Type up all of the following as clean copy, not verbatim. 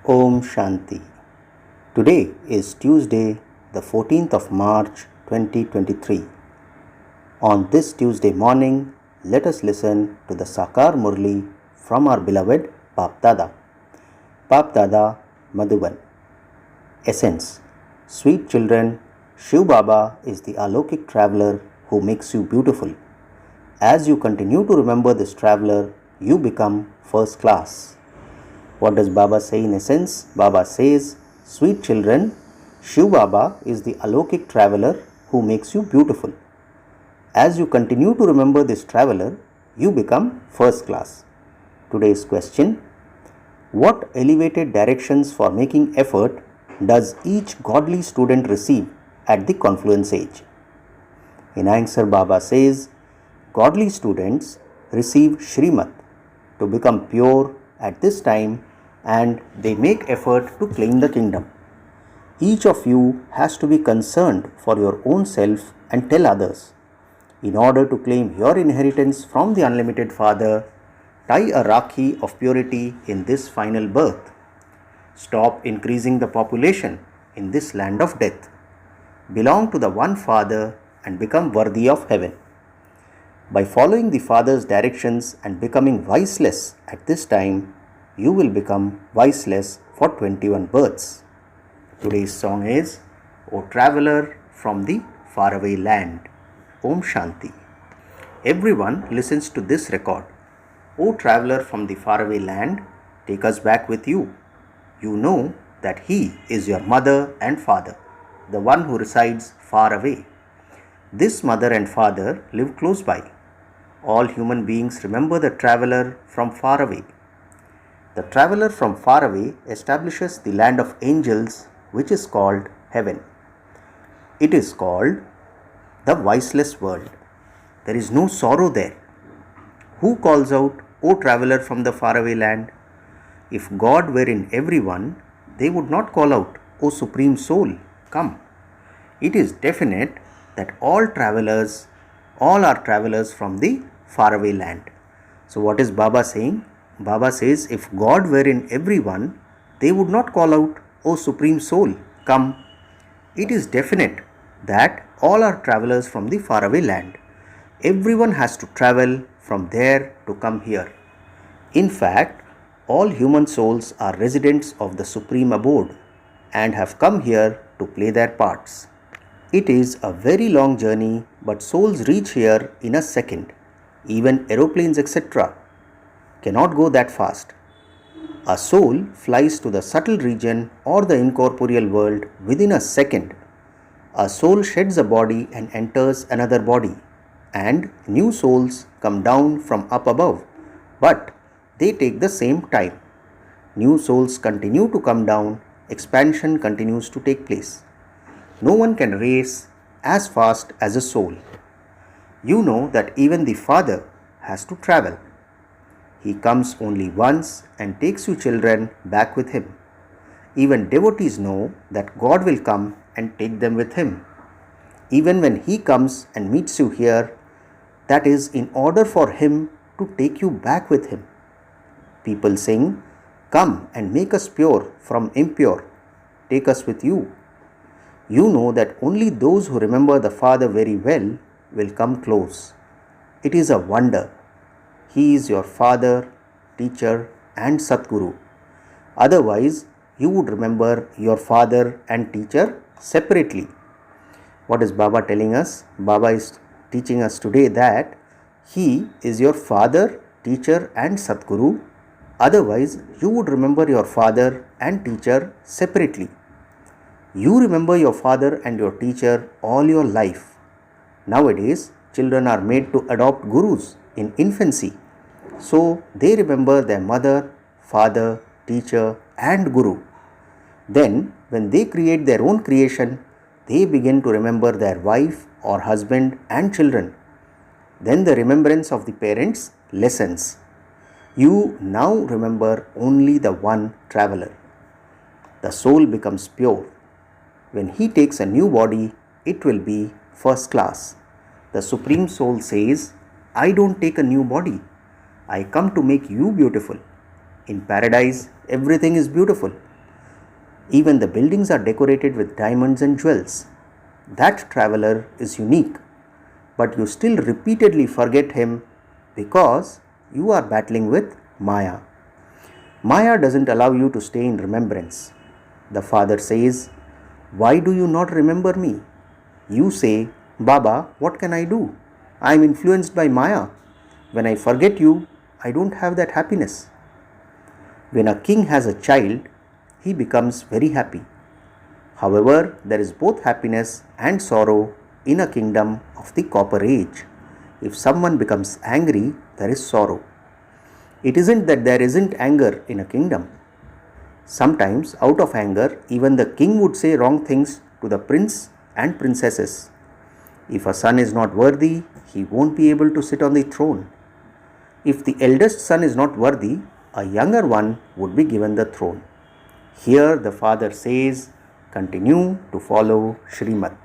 Om Shanti. Today is Tuesday, the 14th of March 2023. On this Tuesday morning, let us listen to the Sakar Murli from our beloved Baap Dada. Baap Dada, Madhuban. Essence. Sweet children, Shiv Baba is the alokik traveler who makes you beautiful. As you continue to remember this traveler, you become first class. What does Baba say in essence? Baba says, sweet children, Shiv Baba is the alokik traveler who makes you beautiful. As you continue to remember this traveler, you become first class. Today's question: what elevated directions for making effort does each godly student receive at the confluence age? In answer, Baba says, godly students receive Shrimat to become pure at this time, and they make effort to claim the kingdom. Each of you has to be concerned for your own self and tell others. In order to claim your inheritance from the unlimited Father, tie a Rakhi of purity in this final birth. Stop increasing the population in this land of death. Belong to the one Father and become worthy of heaven. By following the Father's directions and becoming viceless at this time, you will become viceless for 21 births. Today's song is O Traveler from the Faraway Land. Om Shanti. Everyone listens to this record. O Traveler from the Faraway Land, take us back with you. You know that He is your mother and father, the one who resides far away. This mother and father live close by. All human beings remember the traveler from far away. The traveler from far away establishes the land of angels, which is called heaven. It is called the viceless world. There is no sorrow there. Who calls out, O traveler from the faraway land? If God were in everyone, they would not call out, O supreme soul, come. It is definite that all are travelers from the faraway land. So what is Baba saying? Baba says, if God were in everyone, they would not call out, O supreme soul, come. It is definite that all are travelers from the faraway land. Everyone has to travel from there to come here. In fact, all human souls are residents of the supreme abode and have come here to play their parts. It is a very long journey, but souls reach here in a second. Even aeroplanes, etc., cannot go that fast. A soul flies to the subtle region or the incorporeal world within a second. A soul sheds a body and enters another body, and new souls come down from up above, but they take the same time. New souls continue to come down, expansion continues to take place. No one can race as fast as a soul. You know that even the Father has to travel. He comes only once and takes you children back with Him. Even devotees know that God will come and take them with Him. Even when He comes and meets you here, that is in order for Him to take you back with Him. People sing, come and make us pure from impure. Take us with you. You know that only those who remember the Father very well will come close. It is a wonder. He is your Father, Teacher and Satguru. Otherwise, you would remember your Father and Teacher separately. What is Baba telling us? Baba is teaching us today that He is your Father, Teacher and Satguru. Otherwise, you would remember your Father and Teacher separately. You remember your Father and your Teacher all your life. Nowadays, children are made to adopt gurus in infancy. So they remember their mother, father, teacher and guru. Then when they create their own creation, they begin to remember their wife or husband and children. Then the remembrance of the parents lessens. You now remember only the one traveler. The soul becomes pure. When he takes a new body, it will be first class. The Supreme Soul says, I don't take a new body. I come to make you beautiful. In paradise, everything is beautiful. Even the buildings are decorated with diamonds and jewels. That traveler is unique, but you still repeatedly forget him because you are battling with Maya. Maya doesn't allow you to stay in remembrance. The father says, "Why do you not remember me?" You say, "Baba, what can I do? I am influenced by Maya. When I forget you, I don't have that happiness." When a king has a child, he becomes very happy. However, there is both happiness and sorrow in a kingdom of the copper age. If someone becomes angry, there is sorrow. It isn't that there isn't anger in a kingdom. Sometimes, out of anger, even the king would say wrong things to the prince and princesses. If a son is not worthy, he won't be able to sit on the throne. If the eldest son is not worthy, a younger one would be given the throne. Here the father says, "Continue to follow Srimat.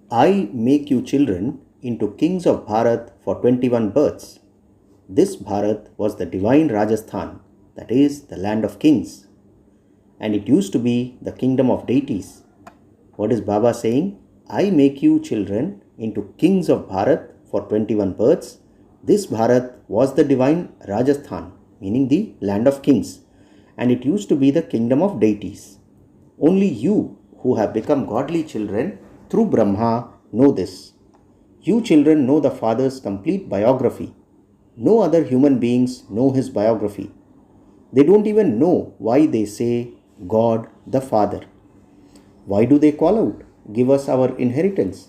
I make you children into kings of Bharat for 21 births. This Bharat was the divine Rajasthan, that is, the land of kings. And it used to be the kingdom of deities." What is Baba saying? I make you children into kings of Bharat for 21 births. This Bharat was the divine Rajasthan, meaning the land of kings, and it used to be the kingdom of deities. Only you who have become godly children through Brahma know this. You children know the Father's complete biography. No other human beings know his biography. They don't even know why they say God the Father. Why do they call out, "Give us our inheritance"?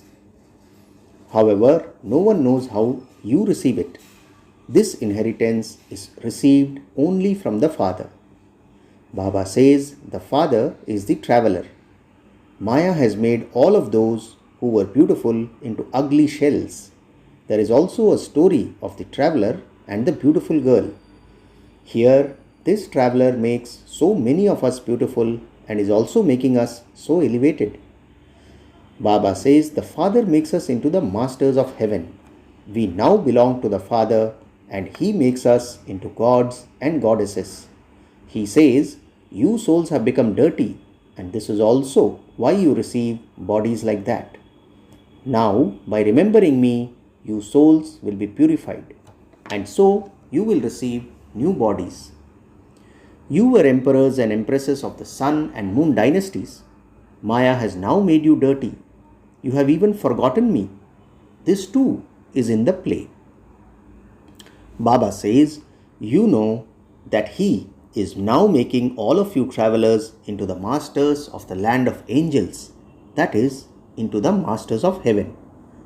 However, no one knows how you receive it. This inheritance is received only from the Father. Baba says the Father is the traveler. Maya has made all of those who were beautiful into ugly shells. There is also a story of the traveler and the beautiful girl. Here, this traveler makes so many of us beautiful and is also making us so elevated. Baba says the Father makes us into the masters of heaven. We now belong to the Father and He makes us into gods and goddesses. He says, "You souls have become dirty, and this is also why you receive bodies like that. Now, by remembering me, you souls will be purified, and so you will receive new bodies. You were emperors and empresses of the sun and moon dynasties. Maya has now made you dirty. You have even forgotten me. This too is in the play." Baba says, "You know that He is now making all of you travelers into the masters of the land of angels, that is, into the masters of heaven.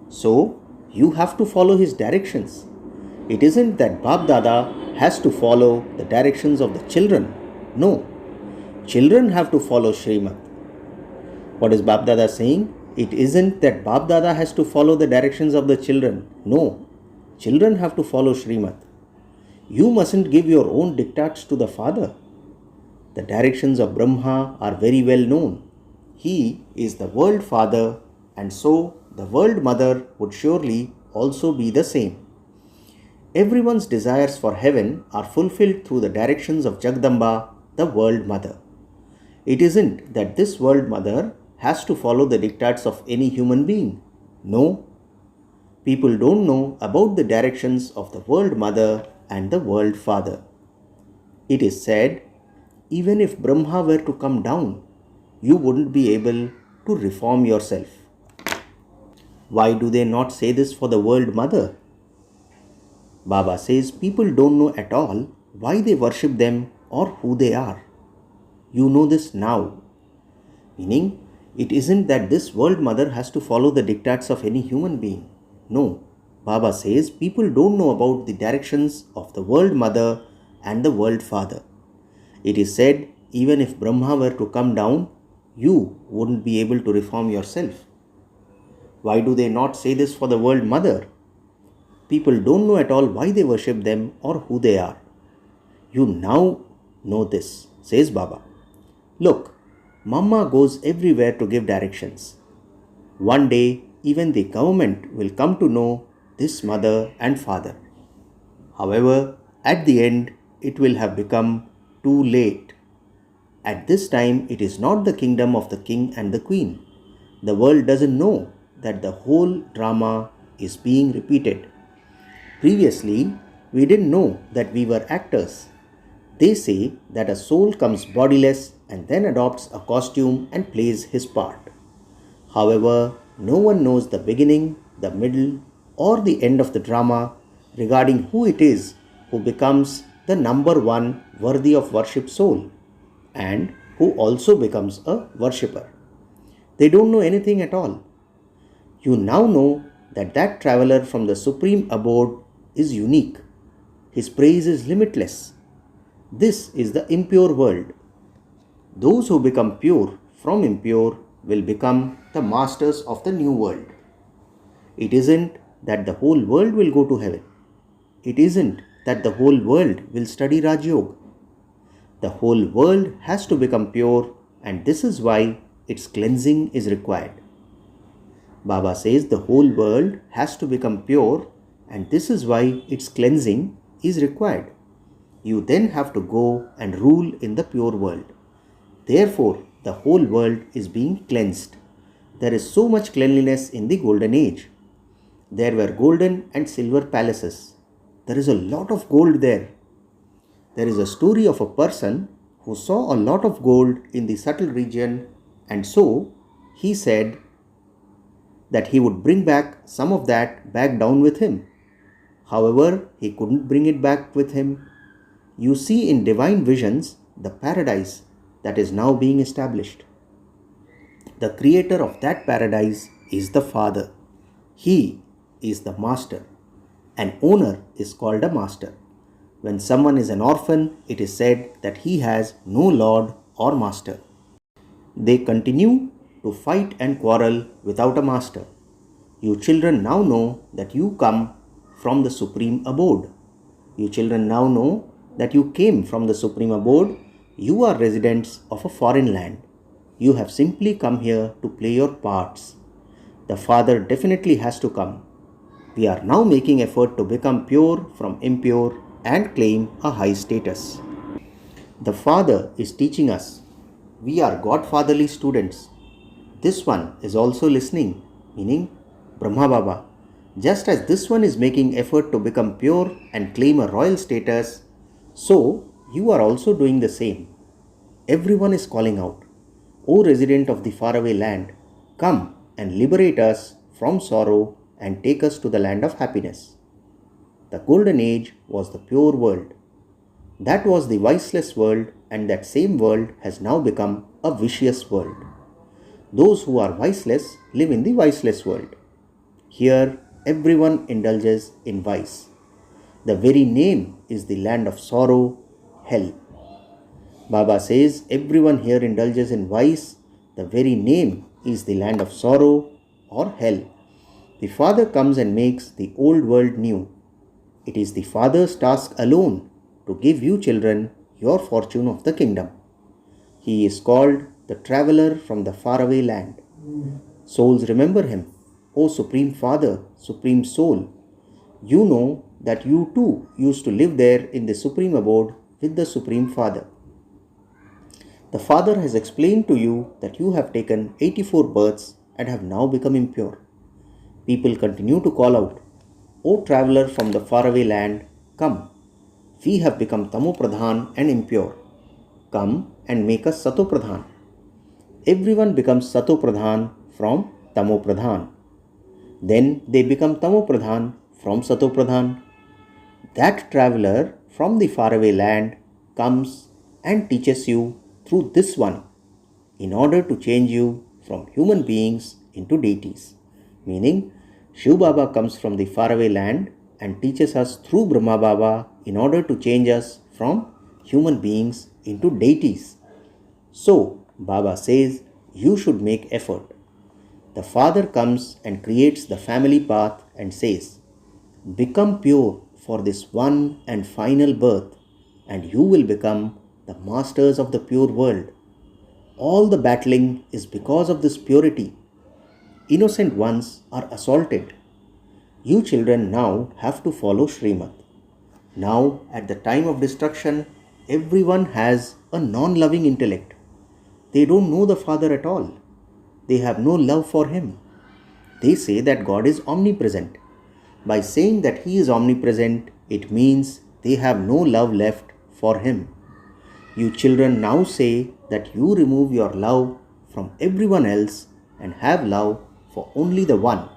So, you have to follow His directions. It isn't that Bab Dada has to follow the directions of the children. No, children have to follow Srimat." What is Bab Dada saying? It isn't that Bab Dada has to follow the directions of the children. No, children have to follow Srimat. You mustn't give your own diktats to the Father. The directions of Brahma are very well known. He is the world Father, and so the world Mother would surely also be the same. Everyone's desires for heaven are fulfilled through the directions of Jagdamba, the world Mother. It isn't that this world Mother has to follow the diktats of any human being. No, people don't know about the directions of the world Mother and the world Father. It is said, even if Brahma were to come down, you wouldn't be able to reform yourself. Why do they not say this for the world Mother? Baba says people don't know at all why they worship them or who they are. You know this now. Meaning, it isn't that this world Mother has to follow the diktats of any human being. No, Baba says people don't know about the directions of the world Mother and the world Father. It is said, even if Brahma were to come down, you wouldn't be able to reform yourself. Why do they not say this for the world Mother? People don't know at all why they worship them or who they are. You now know this, says Baba. Look, Mama goes everywhere to give directions. One day, even the government will come to know this mother and father. However, at the end, it will have become too late. At this time, it is not the kingdom of the king and the queen. The world doesn't know that the whole drama is being repeated. Previously, we didn't know that we were actors. They say that a soul comes bodiless and then adopts a costume and plays his part. However, no one knows the beginning, the middle, or the end of the drama regarding who it is who becomes the number one worthy of worship soul and who also becomes a worshipper. They don't know anything at all. You now know that that traveler from the supreme abode is unique. His praise is limitless. This is the impure world. Those who become pure from impure will become the masters of the new world. It isn't that the whole world will go to heaven. It isn't that the whole world will study Raj Yoga. The whole world has to become pure, and this is why its cleansing is required. Baba says the whole world has to become pure, and this is why its cleansing is required. You then have to go and rule in the pure world. Therefore, the whole world is being cleansed. There is so much cleanliness in the golden age. There were golden and silver palaces. There is a lot of gold there. There is a story of a person who saw a lot of gold in the subtle region, and so he said that he would bring back some of that back down with him. However, he couldn't bring it back with him. You see in divine visions the paradise that is now being established. The creator of that paradise is the Father. He is the master. An owner is called a master. When someone is an orphan, it is said that he has no lord or master. They continue to fight and quarrel without a master. You children now know that you come from the supreme abode. You children now know that you came from the supreme abode. You are residents of a foreign land. You have simply come here to play your parts. The Father definitely has to come. We are now making effort to become pure from impure and claim a high status. The Father is teaching us. We are godfatherly students. This one is also listening, meaning Brahma Baba. Just as this one is making effort to become pure and claim a royal status, so you are also doing the same. Everyone is calling out, O resident of the faraway land, come and liberate us from sorrow and take us to the land of happiness. The golden age was the pure world. That was the viceless world, and that same world has now become a vicious world. Those who are viceless live in the viceless world. Here, everyone indulges in vice. The very name is the land of sorrow, hell. Baba says everyone here indulges in vice. The very name is the land of sorrow or hell. The Father comes and makes the old world new. It is the Father's task alone to give you children your fortune of the kingdom. He is called the traveler from the faraway land. Souls remember him. O Supreme Father, Supreme Soul, you know that you too used to live there in the Supreme Abode with the Supreme Father. The Father has explained to you that you have taken 84 births and have now become impure. People continue to call out, O traveler from the faraway land, come. We have become Tamo Pradhan and impure. Come and make us Sato Pradhan. Everyone becomes Sato Pradhan from Tamo Pradhan. Then they become Tamo Pradhan from Sato Pradhan. That traveler from the faraway land comes and teaches you through this one in order to change you from human beings into deities. Meaning, Shiv Baba comes from the faraway land and teaches us through Brahma Baba in order to change us from human beings into deities. So, Baba says you should make effort. The Father comes and creates the family path and says, become pure for this one and final birth, and you will become the masters of the pure world. All the battling is because of this purity. Innocent ones are assaulted. You children now have to follow Srimad. Now, at the time of destruction, everyone has a non-loving intellect. They don't know the Father at all. They have no love for Him. They say that God is omnipresent. By saying that He is omnipresent, it means they have no love left for Him. You children now say that you remove your love from everyone else and have love for only the one,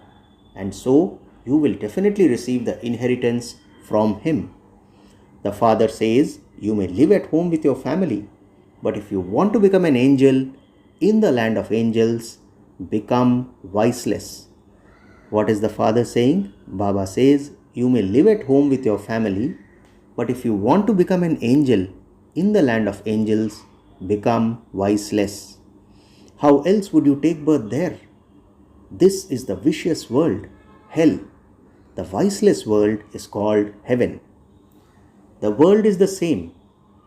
and so you will definitely receive the inheritance from Him. The Father says you may live at home with your family, but if you want to become an angel in the land of angels, become voiceless. What is the Father saying? Baba says you may live at home with your family, but if you want to become an angel in the land of angels, become voiceless. How else would you take birth there? This is the vicious world, hell. The voiceless world is called heaven. The world is the same.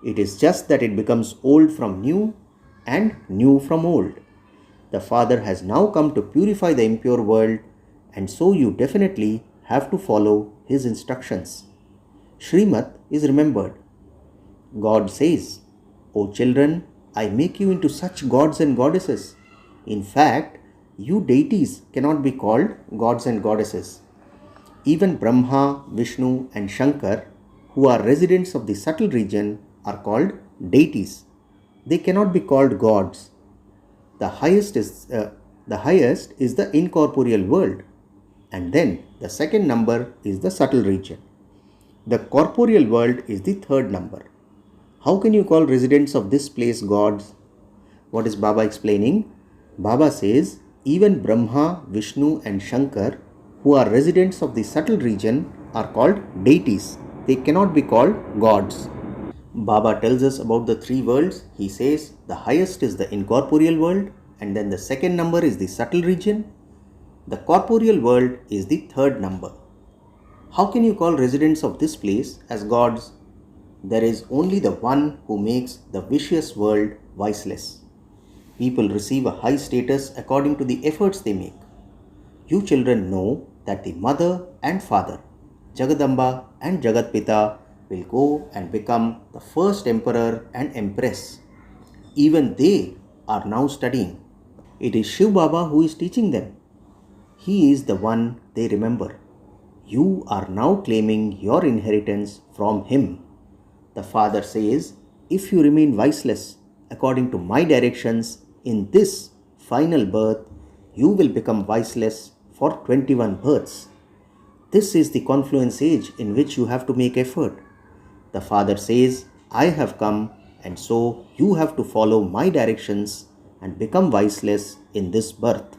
It is just that it becomes old from new and new from old. The Father has now come to purify the impure world, and so you definitely have to follow His instructions. Srimat is remembered. God says, O children, I make you into such gods and goddesses. In fact, you deities cannot be called gods and goddesses. Even Brahma, Vishnu and Shankar, who are residents of the subtle region, are called deities. They cannot be called gods. The highest is the incorporeal world, and then the second number is the subtle region. The corporeal world is the third number. How can you call residents of this place gods? What is Baba explaining? Baba says, even Brahma, Vishnu and Shankar, who are residents of the subtle region, are called deities. They cannot be called gods. Baba tells us about the three worlds. He says the highest is the incorporeal world, and then the second number is the subtle region. The corporeal world is the third number. How can you call residents of this place as gods? There is only the one who makes the vicious world voiceless. People receive a high status according to the efforts they make. You children know that the mother and father, Jagadamba and Jagatpita, will go and become the first emperor and empress. Even they are now studying. It is Shiv Baba who is teaching them. He is the one they remember. You are now claiming your inheritance from him. The Father says, if you remain voiceless according to my directions in this final birth, you will become voiceless for 21 births. This is the confluence age in which you have to make effort. The Father says, I have come, and so you have to follow my directions and become voiceless in this birth.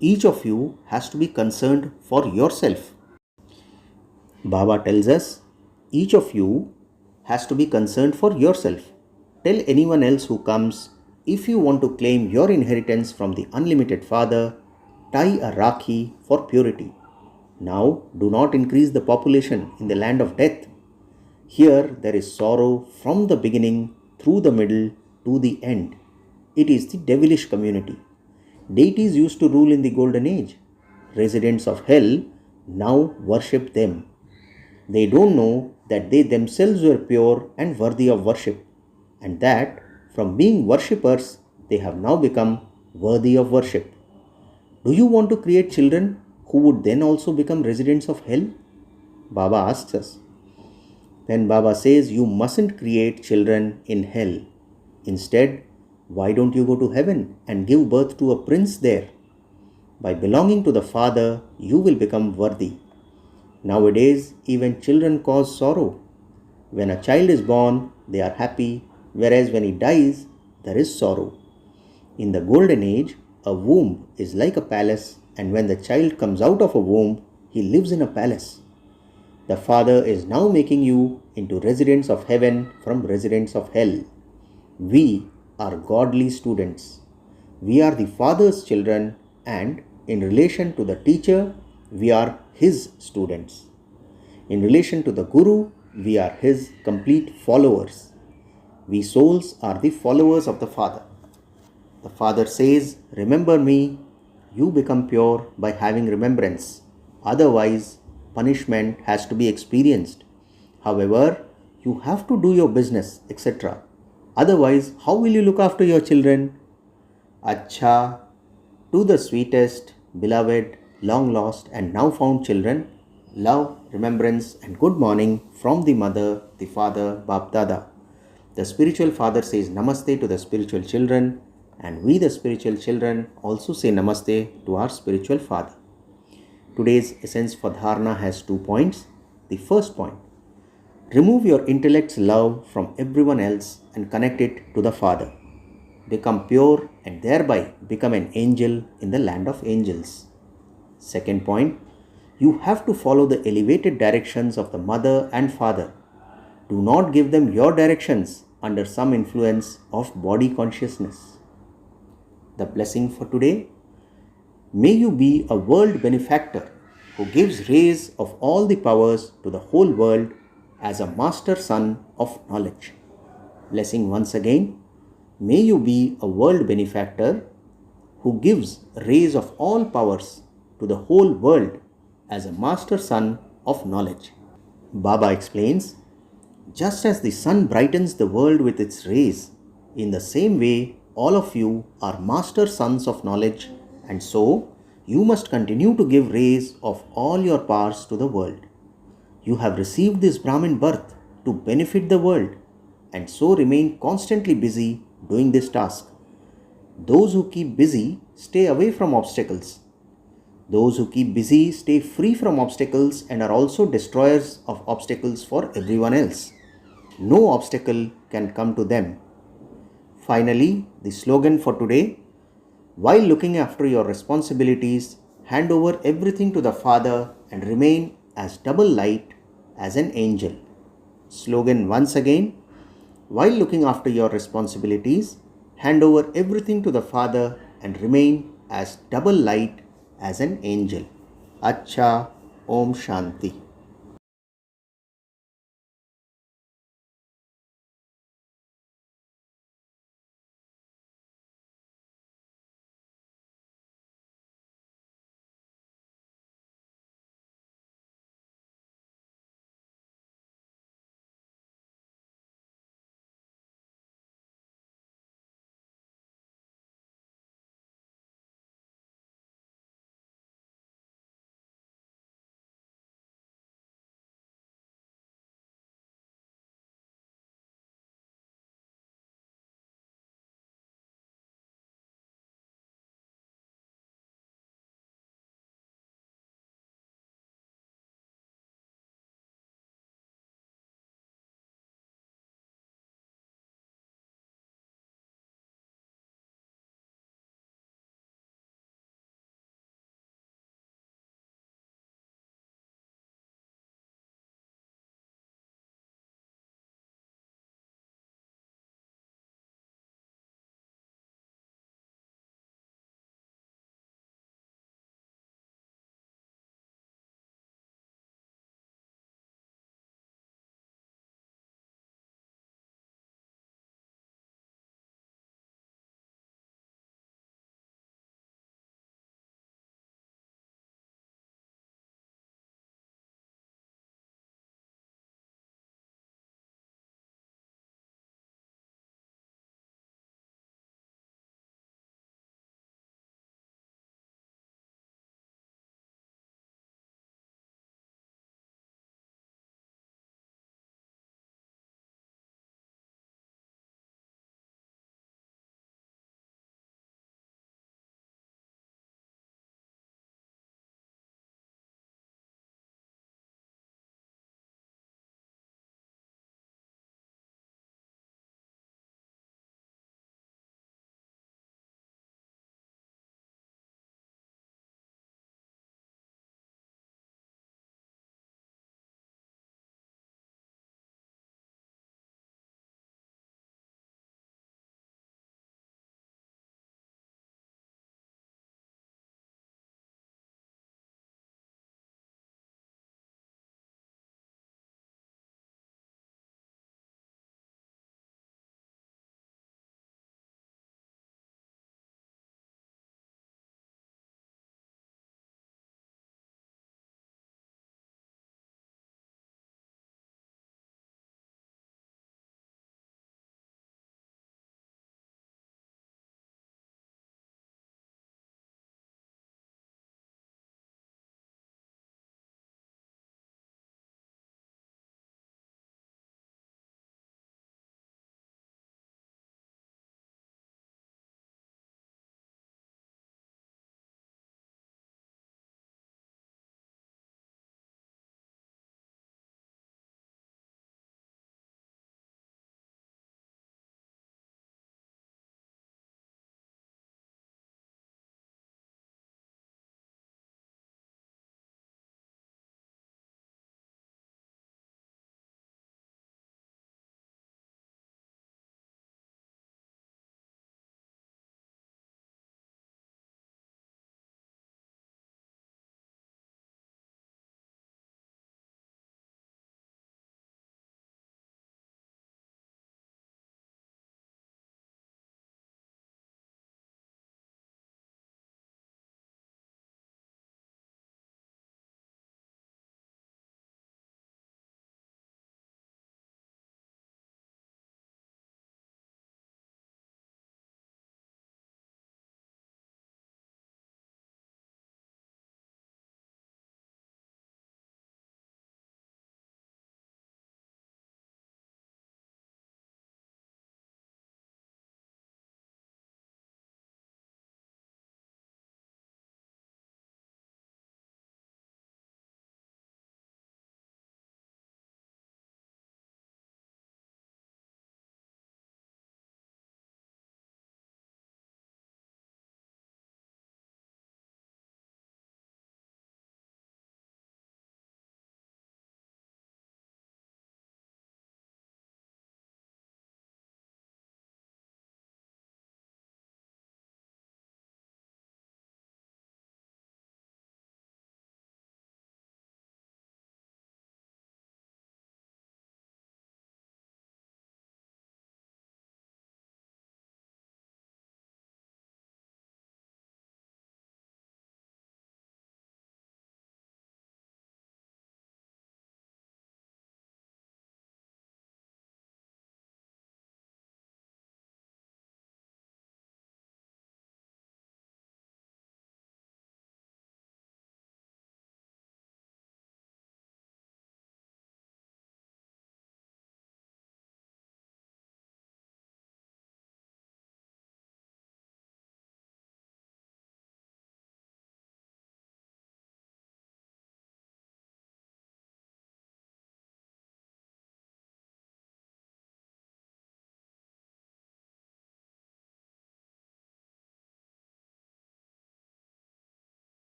Each of you has to be concerned for yourself. Baba tells us, each of you has to be concerned for yourself. Tell anyone else who comes, if you want to claim your inheritance from the unlimited Father, tie a rakhi for purity. Now do not increase the population in the land of death. Here there is sorrow from the beginning through the middle to the end. It is the devilish community. Deities used to rule in the golden age. Residents of hell now worship them. They don't know that they themselves were pure and worthy of worship, and that from being worshippers they have now become worthy of worship. Do you want to create children who would then also become residents of hell? Baba asks us. Then Baba says you mustn't create children in hell. Instead, why don't you go to heaven and give birth to a prince there? By belonging to the Father, you will become worthy. Nowadays, even children cause sorrow. When a child is born, they are happy, whereas when he dies, there is sorrow. In the golden age, a womb is like a palace, and when the child comes out of a womb, he lives in a palace. The Father is now making you into residents of heaven from residents of hell. We are godly students. We are the Father's children, and in relation to the teacher, we are his students. In relation to the Guru, we are his complete followers. We souls are the followers of the Father. The Father says, remember me. You become pure by having remembrance. Otherwise, punishment has to be experienced. However, you have to do your business, etc. Otherwise, how will you look after your children? Acha, to the sweetest, beloved, long lost, and now found children, love, remembrance, and good morning from the mother, the father, Bap Dada. The spiritual father says Namaste to the spiritual children, and we, the spiritual children, also say Namaste to our spiritual father. Today's essence for dharana has 2 points. The first point: remove your intellect's love from everyone else and connect it to the Father. Become pure and thereby become an angel in the land of angels. Second point: you have to follow the elevated directions of the mother and father. Do not give them your directions under some influence of body consciousness. The blessing for today: may you be a world benefactor who gives rays of all the powers to the whole world as a master son of knowledge. Blessing once again: may you be a world benefactor who gives rays of all powers to the whole world as a master son of knowledge. Baba explains, just as the sun brightens the world with its rays, in the same way all of you are master sons of knowledge, and so you must continue to give rays of all your powers to the world. You have received this Brahmin birth to benefit the world, and so remain constantly busy doing this task. Those who keep busy stay away from obstacles. Those who keep busy stay free from obstacles and are also destroyers of obstacles for everyone else. No obstacle can come to them. Finally, the slogan for today: while looking after your responsibilities, hand over everything to the Father and remain as double light as an angel. Slogan once again: while looking after your responsibilities, hand over everything to the Father and remain as double light as an angel. Acha, Om Shanti.